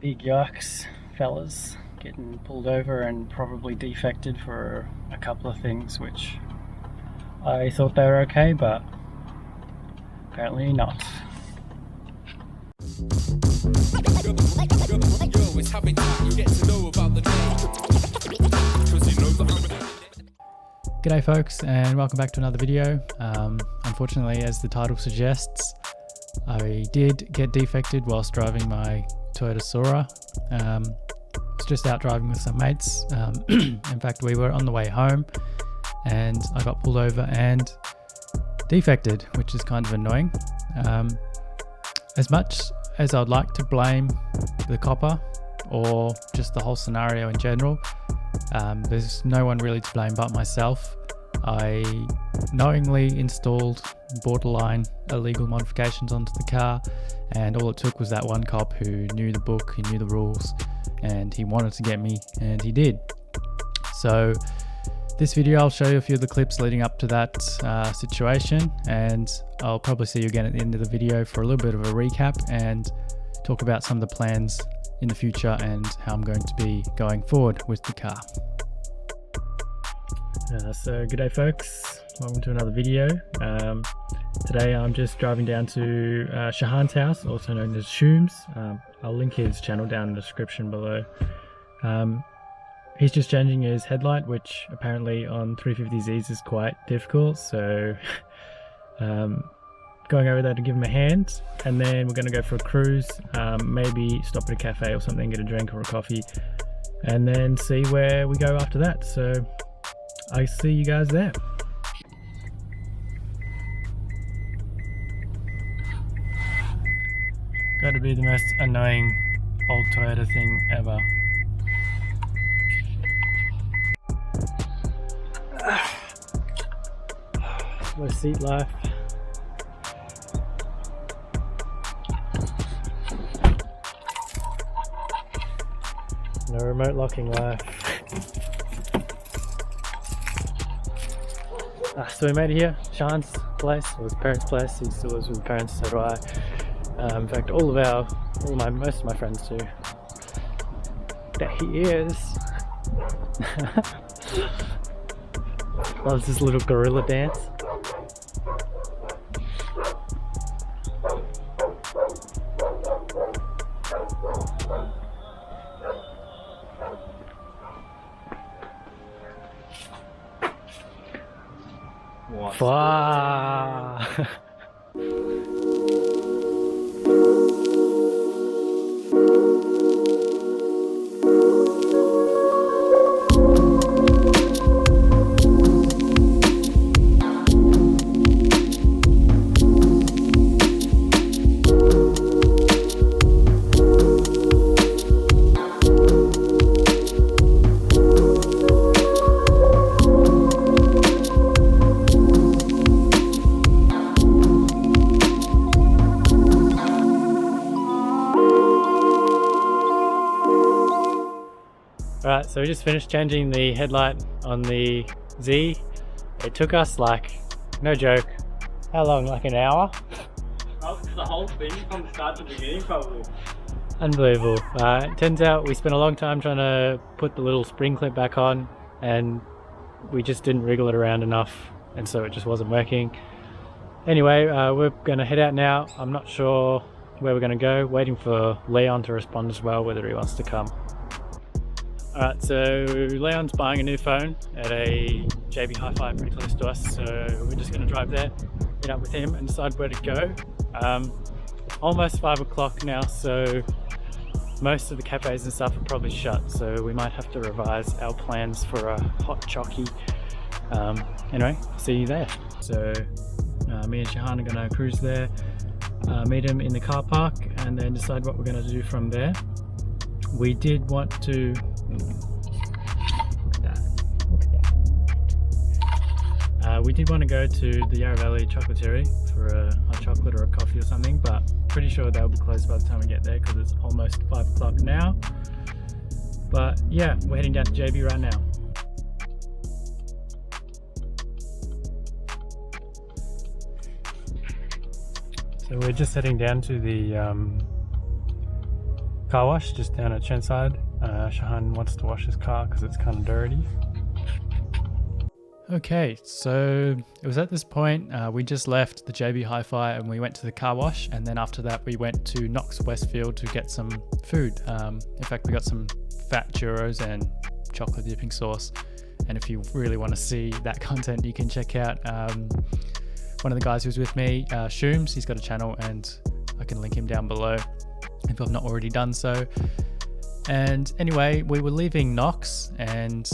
Big yikes, fellas, getting pulled over and probably defected for a couple of things which I thought they were okay, but apparently not. G'day folks, and welcome back to another video. Unfortunately, as the title suggests, I did get defected whilst driving my Toyota Sora. I was just out driving with some mates. In fact, we were on the way home and I got pulled over and defected, which is kind of annoying. As much as I'd like to blame the copper or just the whole scenario in general, there's no one really to blame but myself. I knowingly installed borderline illegal modifications onto the car, and all it took was that one cop who knew the book, he knew the rules, and he wanted to get me, and he did. So this video I'll show you a few of the clips leading up to that situation, and I'll probably see you again at the end of the video for a little bit of a recap and talk about some of the plans in the future and how I'm going to be going forward with the car. So good day folks, welcome to another video. Today I'm just driving down to Shahan's house, also known as Shooms. I'll link his channel down in the description below. He's just changing his headlight, which apparently on 350Zs is quite difficult, so going over there to give him a hand, and then we're going to go for a cruise, maybe stop at a cafe or something, get a drink or a coffee, and then see where we go after that. So I see you guys there. Got to be the most annoying old Toyota thing ever. Low seat life. No remote locking life. So we made it here, Shahan's place, or his parents' place. He still lives with his parents, so do I. In fact, most of my friends do. There he is. Loves this little gorilla dance. What? Wow. Alright, so we just finished changing the headlight on the Z. It took us like, no joke, how long? Like an hour? The whole thing from start to beginning, probably. Unbelievable. It turns out we spent a long time trying to put the little spring clip back on, and we just didn't wriggle it around enough, and so it just wasn't working. Anyway, we're going to head out now. I'm not sure where we're going to go, waiting for Leon to respond as well, whether he wants to come. Alright, so Leon's buying a new phone at a JB Hi-Fi pretty close to us, so we're just going to drive there, meet up with him and decide where to go. Almost 5 o'clock now, so most of the cafes and stuff are probably shut, so we might have to revise our plans for a hot chockey. Anyway, see you there. So me and Shahan are going to cruise there, meet him in the car park, and then decide what we're going to do from there. We did want to... we did want to go to the Yarra Valley Chocolaterie for a hot chocolate or a coffee or something, but pretty sure they'll be closed by the time we get there because it's almost 5 o'clock now. But yeah, we're heading down to JB right now. So we're just heading down to the car wash just down at Chenside. Shahan wants to wash his car because it's kind of dirty. Okay, so it was at this point we just left the JB Hi-Fi and we went to the car wash, and then after that we went to Knox Westfield to get some food. In fact, we got some fat churros and chocolate dipping sauce, and if you really want to see that content, you can check out one of the guys who was with me, Shooms. He's got a channel and I can link him down below if I've not already done so. And anyway, we were leaving Knox and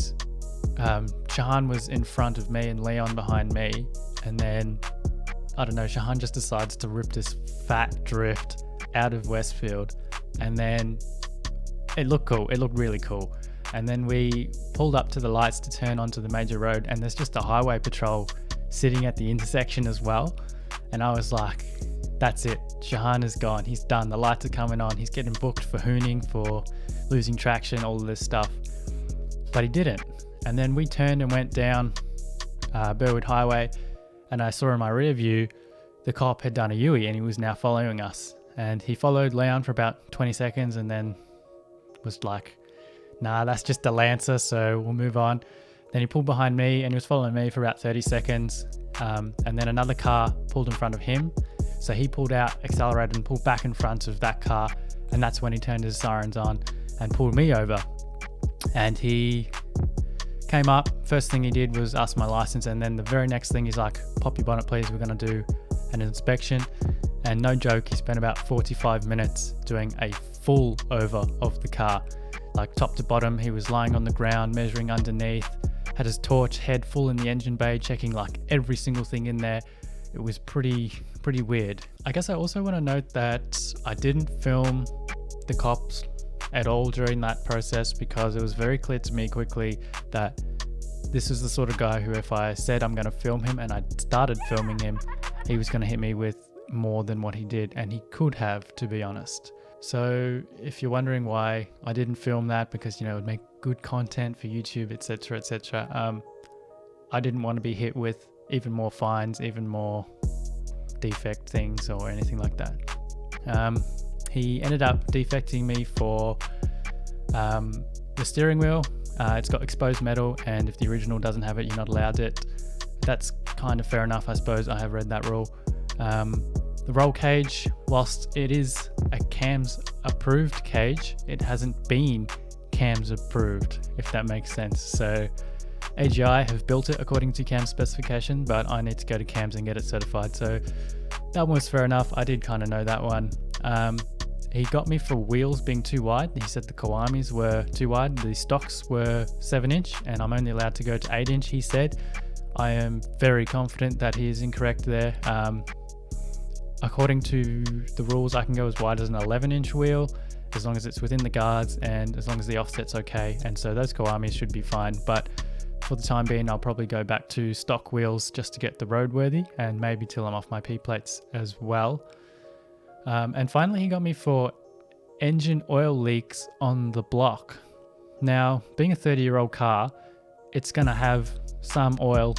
Shahan was in front of me and Leon behind me, and then I don't know, Shahan just decides to rip this fat drift out of Westfield, and then it looked cool, it looked really cool. And then we pulled up to the lights to turn onto the major road, and there's just a highway patrol sitting at the intersection as well, and I was like, that's it, Shahan is gone, he's done, the lights are coming on, he's getting booked for hooning, for losing traction, all of this stuff. But he didn't. And then we turned and went down Burwood Highway, and I saw in my rear view the cop had done a U-turn and he was now following us. And he followed Leon for about 20 seconds and then was like, nah, that's just a Lancer, so we'll move on. Then he pulled behind me and he was following me for about 30 seconds. And then another car pulled in front of him. So he pulled out, accelerated and pulled back in front of that car. And that's when he turned his sirens on and pulled me over. And he came up, first thing he did was ask my license, and then the very next thing he's like, pop your bonnet please, we're going to do an inspection. And no joke, he spent about 45 minutes doing a full over of the car, like top to bottom. He was lying on the ground, measuring underneath, had his torch head full in the engine bay, checking like every single thing in there. It was pretty weird. I guess I also want to note that I didn't film the cops at all during that process, because it was very clear to me quickly that this is the sort of guy who, if I said I'm going to film him and I started filming him, he was going to hit me with more than what he did, and he could have, to be honest. So if you're wondering why I didn't film that, because, you know, it would make good content for YouTube, etc, etc, I didn't want to be hit with even more fines, even more defect things or anything like that. He ended up defecting me for the steering wheel. It's got exposed metal, and if the original doesn't have it, you're not allowed it. That's kind of fair enough, I suppose. I have read that rule. The roll cage, whilst it is a CAMS approved cage, it hasn't been CAMS approved, if that makes sense. So AGI have built it according to CAMS specification, but I need to go to CAMS and get it certified. So that one was fair enough. I did kind of know that one. He got me for wheels being too wide. He said the Kawamis were too wide. The stocks were 7-inch and I'm only allowed to go to 8-inch, he said. I am very confident that he is incorrect there. According to the rules, I can go as wide as an 11-inch wheel, as long as it's within the guards and as long as the offset's okay. And so those Kawamis should be fine. But for the time being, I'll probably go back to stock wheels just to get the roadworthy, and maybe till I'm off my P plates as well. And finally, he got me for engine oil leaks on the block. Now, being a 30-year-old car, it's going to have some oil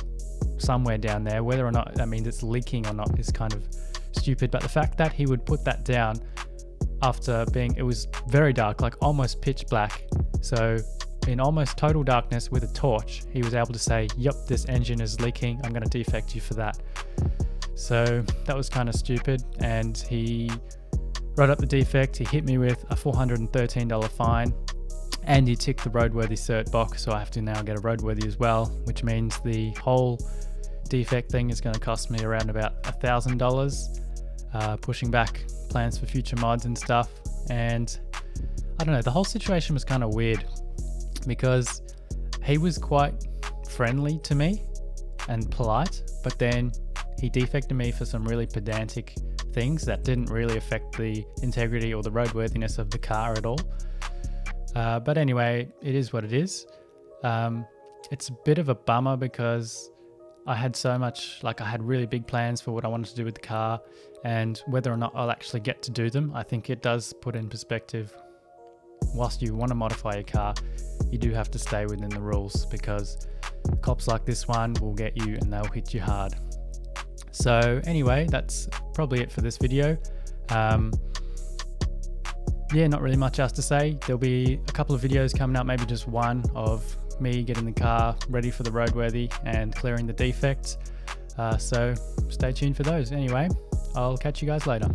somewhere down there. Whether or not that means it's leaking or not is kind of stupid. But the fact that he would put that down after it was very dark, like almost pitch black. So in almost total darkness with a torch, he was able to say, yep, this engine is leaking. I'm going to defect you for that. So that was kind of stupid, and he wrote up the defect. He hit me with a $413 fine, and he ticked the roadworthy cert box, so I have to now get a roadworthy as well, which means the whole defect thing is going to cost me around about $1,000, pushing back plans for future mods and stuff. And I don't know, the whole situation was kind of weird because he was quite friendly to me and polite, but then he defected me for some really pedantic things that didn't really affect the integrity or the roadworthiness of the car at all. But anyway, it is what it is. It's a bit of a bummer because I had so much, I had really big plans for what I wanted to do with the car, and whether or not I'll actually get to do them, I think it does put in perspective. Whilst you want to modify your car, you do have to stay within the rules, because cops like this one will get you and they'll hit you hard. So anyway, that's probably it for this video. yeah, not really much else to say. There'll be a couple of videos coming up, maybe just one of me getting the car ready for the roadworthy and clearing the defects. So stay tuned for those. Anyway, I'll catch you guys later.